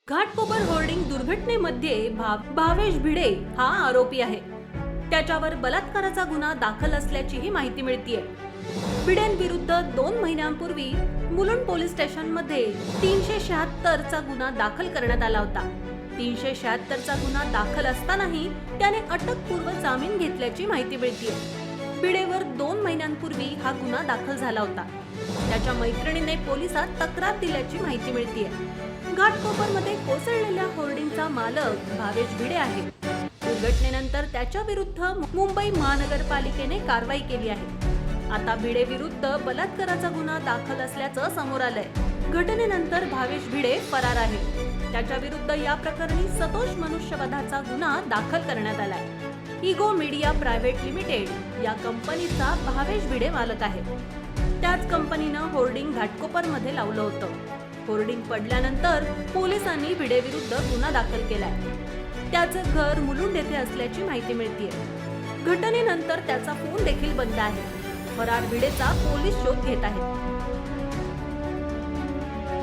Ghatkopar hoarding दुर्घटनेमध्ये Bhavesh Bhide हा आरोपी आहे. त्याच्यावर बलात्काराचा गुन्हा दाखल असल्याचीही माहिती मिळतीये. भिडेंविरुद्ध 2 महिन्यांपूर्वी मुलुंड पोलीस स्टेशनमध्ये 376 चा गुन्हा दाखल करण्यात आला होता. 376 चा गुन्हा दाखल असतानाही त्याने अटकपूर्व जामीन घेतल्याची माहिती मिळतीये. भिडेवर 2 महिन्यांपूर्वी हा गुन्हा दाखल झाला होता. त्याच्या मैत्रिणीने पोलिसात तक्रार दिल्याची माहिती मिळतीये. घाटकोपरमध्ये कोसळलेल्या होर्डिंगचा मालक भावेश भिडे आहे. दुर्घटनेनंतर त्याच्या विरुद्ध मुंबई महानगरपालिकेने कारवाई केली आहे. आता भिडे विरुद्ध बलात्काराचा गुन्हा दाखल असल्याचं समोर आलंय. घटनेनंतर भावेश भिडे फरार आहे. त्याच्या विरुद्ध या प्रकरणी सदोष मनुष्यवधाचा गुन्हा दाखल करण्यात आलाय. इगो मीडिया प्रायव्हेट लिमिटेड या कंपनीचा भावेश भिडे मालक आहे. त्याच कंपनीनं होर्डिंग घाटकोपरमध्ये लावलं होतं. होर्डिंग पडल्यानंतर पोलिसांनी भिडे विरुद्ध गुन्हा दाखल केलाय. त्याचं घर मुलुंड येथे असल्याची माहिती मिळतीये. घटनेनंतर त्याचा फोन देखील बंद आहे. फरार भिडेचा पोलीस शोध घेत आहेत.